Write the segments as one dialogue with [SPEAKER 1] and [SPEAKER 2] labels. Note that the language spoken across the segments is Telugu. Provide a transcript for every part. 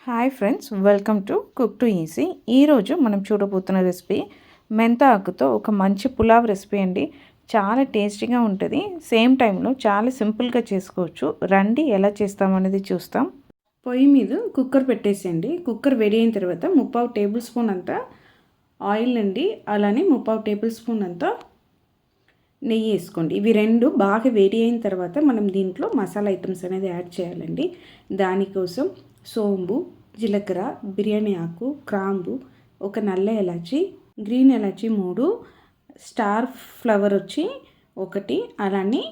[SPEAKER 1] Hi friends, welcome to cook to easy. ఈరోజు మనం చూడబోతున్న రెసిపీ మెంత ఆకుతో ఒక మంచి పులావ్ రెసిపీ అండి. చాలా టేస్టీగా ఉంటుంది. సేమ్ టైంలో చాలా సింపుల్గా చేసుకోవచ్చు. రండి ఎలా చేస్తామనేది చూస్తాం. పొయ్యి మీద కుక్కర్ పెట్టేసేయండి. కుక్కర్ వేడి అయిన తర్వాత 3/4 టేబుల్ స్పూన్ అంతా ఆయిల్ అండి, అలానే 3/4 టేబుల్ స్పూన్ అంతా నెయ్యి వేసుకోండి. ఇవి రెండు బాగా వేడి అయిన తర్వాత మనం దీంట్లో మసాలా ఐటమ్స్ అనేది యాడ్ చేయాలండి. దానికోసం సోంబు, జీలకర్ర, బిర్యానీ ఆకు, క్రాంబు, ఒక నల్ల elaichi, green elaichi 3, star flower వచ్చి 1, అలానే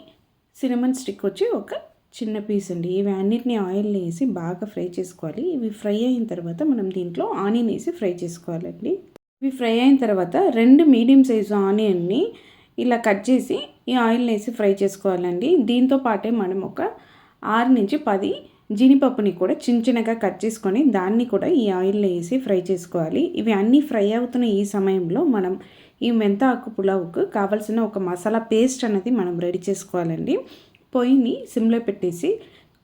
[SPEAKER 1] సినమన్ స్టిక్ వచ్చి ఒక చిన్న పీస్ అండి. ఇవి అన్నిటిని ఆయిల్ వేసి బాగా ఫ్రై చేసుకోవాలి. ఇవి ఫ్రై అయిన తర్వాత మనం దీంట్లో ఆనియన్ వేసి ఫ్రై చేసుకోవాలండి. ఇవి ఫ్రై అయిన తర్వాత 2 మీడియం సైజు ఆనియన్ని ఇలా కట్ చేసి ఈ ఆయిల్ వేసి ఫ్రై చేసుకోవాలండి. దీంతో పాటే మనం ఒక 6 నుంచి 10 జీడిపప్పుని కూడా చిన్నగా కట్ చేసుకొని దాన్ని కూడా ఈ ఆయిల్లో వేసి ఫ్రై చేసుకోవాలి. ఇవి అన్నీ ఫ్రై అవుతున్న ఈ సమయంలో మనం ఈ మెంత ఆకు పులావుకు కావాల్సిన ఒక మసాలా పేస్ట్ అనేది మనం రెడీ చేసుకోవాలండి. పొయ్యిని సిమ్లో పెట్టేసి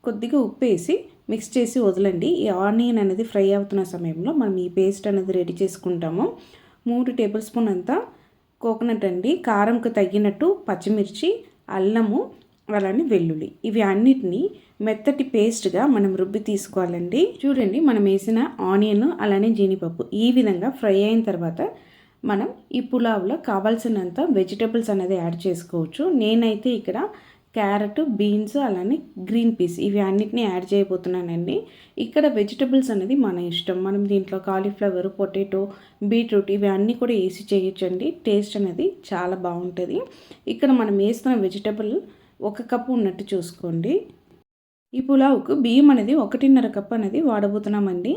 [SPEAKER 1] కొద్దిగా ఉప్పు వేసి మిక్స్ చేసి వదలండి. ఈ ఆనియన్ అనేది ఫ్రై అవుతున్న సమయంలో మనం ఈ పేస్ట్ అనేది రెడీ చేసుకుంటాము. 3 టేబుల్ స్పూన్ అంతా కోకోనట్ అండి, కారంకు తగినట్టు పచ్చిమిర్చి, అల్లము, అలానే వెల్లుల్లి, ఇవి అన్నిటినీ మెత్తటి పేస్ట్గా మనం రుబ్బి తీసుకోవాలండి. చూడండి, మనం వేసిన ఆనియన్ అలానే జీడిపప్పు ఈ విధంగా ఫ్రై అయిన తర్వాత మనం ఈ పులావ్లో కావాల్సినంత వెజిటబుల్స్ అనేది యాడ్ చేసుకోవచ్చు. నేనైతే ఇక్కడ క్యారెట్, బీన్స్, అలానే గ్రీన్ పీస్ ఇవి అన్నిటిని యాడ్ చేయబోతున్నానండి. ఇక్కడ వెజిటబుల్స్ అనేది మన ఇష్టం. మనం దీంట్లో కాలీఫ్లవర్, పొటాటో, బీట్రూట్ ఇవి అన్నీ కూడా వేసి చేయొచ్చండి. టేస్ట్ అనేది చాలా బాగుంటుంది. ఇక్కడ మనం వేస్తున్న వెజిటబుల్ 1 కప్పు ఉన్నట్టు చూసుకోండి. ఈ పులావుకు బియ్యం అనేది 1.5 కప్పు అనేది వాడబోతున్నామండి.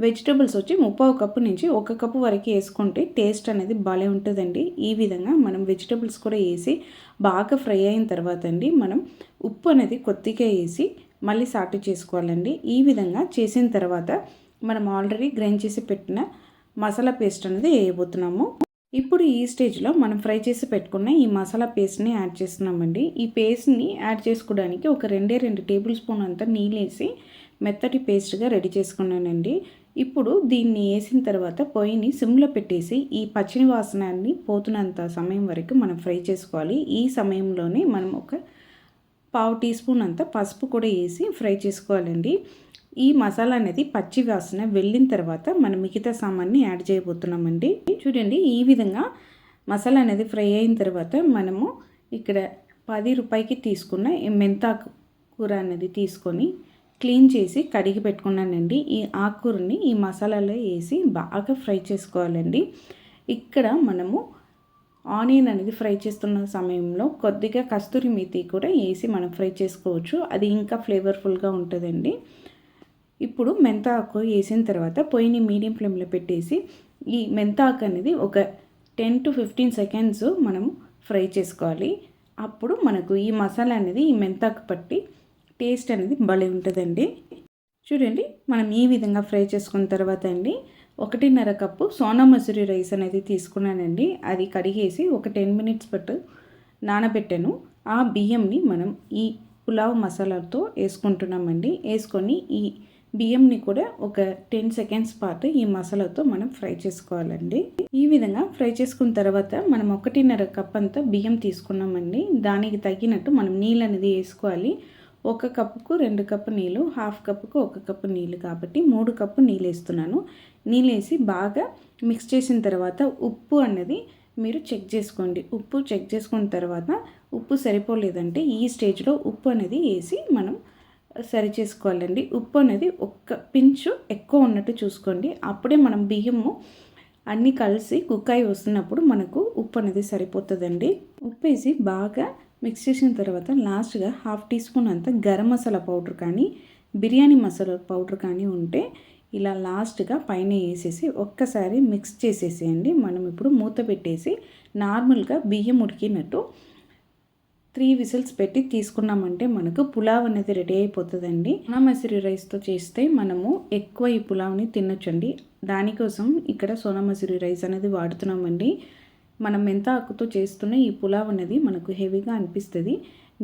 [SPEAKER 1] వెజిటబుల్స్ వచ్చి 3/4 కప్పు నుంచి 1 కప్పు వరకు వేసుకుంటే టేస్ట్ అనేది భలే ఉంటుందండి. ఈ విధంగా మనం వెజిటబుల్స్ కూడా వేసి బాగా ఫ్రై అయిన తర్వాత అండి మనం ఉప్పు అనేది కొద్దిగా వేసి మళ్ళీ సాటు చేసుకోవాలండి. ఈ విధంగా చేసిన తర్వాత మనం ఆల్రెడీ గ్రైండ్ చేసి పెట్టిన మసాలా పేస్ట్ అనేది వేయబోతున్నాము. ఇప్పుడు ఈ స్టేజ్లో మనం ఫ్రై చేసి పెట్టుకున్న ఈ మసాలా పేస్ట్ని యాడ్ చేస్తున్నామండి. ఈ పేస్ట్ని యాడ్ చేసుకోవడానికి ఒక 2 టేబుల్ స్పూన్ అంతా నీళ్ళు వేసి మెత్తటి పేస్ట్గా రెడీ చేసుకున్నానండి. ఇప్పుడు దీన్ని వేసిన తర్వాత పొయ్యిని సిమ్లో పెట్టేసి ఈ పచ్చిని వాసనాన్ని పోతున్నంత సమయం వరకు మనం ఫ్రై చేసుకోవాలి. ఈ సమయంలోనే మనం ఒక 1/2 టీ స్పూన్ అంతా పసుపు కూడా వేసి ఫ్రై చేసుకోవాలండి. ఈ మసాలా అనేది పచ్చి వాసన వెళ్ళిన తర్వాత మనం మిగతా సామాన్ని యాడ్ చేయబోతున్నామండి. చూడండి, ఈ విధంగా మసాలా అనేది ఫ్రై అయిన తర్వాత మనము ఇక్కడ 10 రూపాయలకి తీసుకున్న ఈ మెంతాకు కూర అనేది తీసుకొని క్లీన్ చేసి కడిగి పెట్టుకున్నానండి. ఈ ఆకుకూరని ఈ మసాలాలో వేసి బాగా ఫ్రై చేసుకోవాలండి. ఇక్కడ మనము ఆనియన్ అనేది ఫ్రై చేస్తున్న సమయంలో కొద్దిగా కస్తూరి మేతి కూడా వేసి మనం ఫ్రై చేసుకోవచ్చు. అది ఇంకా ఫ్లేవర్ఫుల్గా ఉంటుందండి. ఇప్పుడు మెంతాకు వేసిన తర్వాత పొయ్యిని మీడియం ఫ్లేమ్లో పెట్టేసి ఈ మెంతాకు అనేది ఒక 10 to 15 సెకండ్స్ మనం ఫ్రై చేసుకోవాలి. అప్పుడు మనకు ఈ మసాలా అనేది ఈ మెంతాకు పట్టి టేస్ట్ అనేది భలే ఉంటుందండి. చూడండి, మనం ఈ విధంగా ఫ్రై చేసుకున్న తర్వాత అండి 1.5 కప్పు సోనా మసూరి రైస్ అనేది తీసుకున్నానండి. అది కడిగేసి ఒక 10 మినిట్స్ పట్టు నానబెట్టాను. ఆ బియ్యంని మనం ఈ పులావ్ మసాలాతో వేసుకుంటున్నామండి. వేసుకొని ఈ బియ్యంని కూడా ఒక 10 సెకండ్స్ పాటు ఈ మసాలాతో మనం ఫ్రై చేసుకోవాలండి. ఈ విధంగా ఫ్రై చేసుకున్న తర్వాత మనం 1.5 కప్ అంతా బియ్యం తీసుకున్నామండి. దానికి తగినట్టు మనం నీళ్ళు అనేది వేసుకోవాలి. 1 కప్పుకు 2 కప్పు నీళ్ళు, 1/2 కప్పుకు 1 కప్పు నీళ్ళు, కాబట్టి 3 కప్పు నీళ్ళు వేస్తున్నాను. నీళ్ళు వేసి బాగా మిక్స్ చేసిన తర్వాత ఉప్పు అనేది మీరు చెక్ చేసుకోండి. ఉప్పు చెక్ చేసుకున్న తర్వాత ఉప్పు సరిపోలేదంటే ఈ స్టేజ్లో ఉప్పు అనేది వేసి మనం సరి చేసుకోవాలండి. ఉప్పు అనేది 1 పించు ఎక్కువ ఉన్నట్టు చూసుకోండి. అప్పుడే మనం బియ్యము అన్నీ కలిసి కుక్ అయి వస్తున్నప్పుడు మనకు ఉప్పు అనేది సరిపోతుందండి. ఉప్పు వేసి బాగా మిక్స్ చేసిన తర్వాత లాస్ట్గా 1/2 టీ స్పూన్ అంతా గరం మసాలా పౌడర్ కానీ బిర్యానీ మసాలా పౌడర్ కానీ ఉంటే ఇలా లాస్ట్గా పైన వేసేసి ఒక్కసారి మిక్స్ చేసేసేయండి. మనం ఇప్పుడు మూత పెట్టేసి నార్మల్గా బియ్యం ఉడికినట్టు 3 విజిల్స్ పెట్టి తీసుకున్నామంటే మనకు పులావ్ అనేది రెడీ అయిపోతుందండి. సోనా మసూరి రైస్తో చేస్తే మనము ఎక్కువ ఈ పులావ్ని తినొచ్చండి. దానికోసం ఇక్కడ సోనా మసూరి రైస్ అనేది వాడుతున్నామండి. మనం మెంత ఆకుతో చేస్తున్న ఈ పులావ్ అనేది మనకు హెవీగా అనిపిస్తుంది.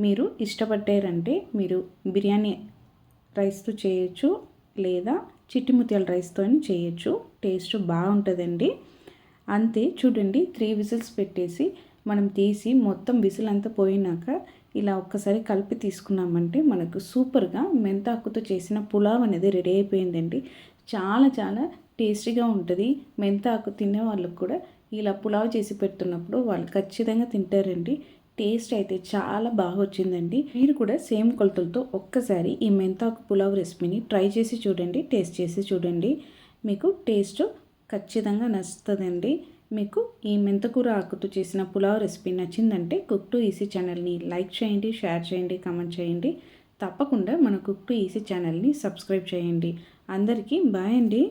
[SPEAKER 1] మీరు ఇష్టపడ్డారంటే మీరు బిర్యానీ రైస్తో చేయొచ్చు, లేదా చిట్టి ముత్యాల రైస్తో చేయొచ్చు. టేస్ట్ బాగుంటుందండి. అంతే చూడండి, 3 విజిల్స్ పెట్టేసి మనం తీసి మొత్తం విజిల్ అంతా పోయినాక ఇలా ఒక్కసారి కలిపి తీసుకున్నామంటే మనకు సూపర్గా మెంతాకుతో చేసిన పులావ్ అనేది రెడీ అయిపోయిందండి. చాలా చాలా టేస్టీగా ఉంటుంది. మెంతాకు తినే వాళ్ళకు కూడా ఇలా పులావ్ చేసి పెడుతున్నప్పుడు వాళ్ళు ఖచ్చితంగా తింటారండి. టేస్ట్ అయితే చాలా బాగా వచ్చిందండి. మీరు కూడా సేమ్ కొలతలతో ఒక్కసారి ఈ మెంతాకు పులావ్ రెసిపీని ట్రై చేసి చూడండి, టేస్ట్ చేసి చూడండి. మీకు టేస్ట్ ఖచ్చితంగా నచ్చుతుందండి. మీకు ఈ మెంతకూర ఆకుతో చేసిన పులావ్ రెసిపీ నచ్చిందంటే కుక్ టు ఈజీ ఛానల్ని లైక్ చేయండి, షేర్ చేయండి, కామెంట్ చేయండి. తప్పకుండా మన కుక్ టు ఈజీ ఛానల్ని సబ్స్క్రైబ్ చేయండి. అందరికీ బాయ్ అండి.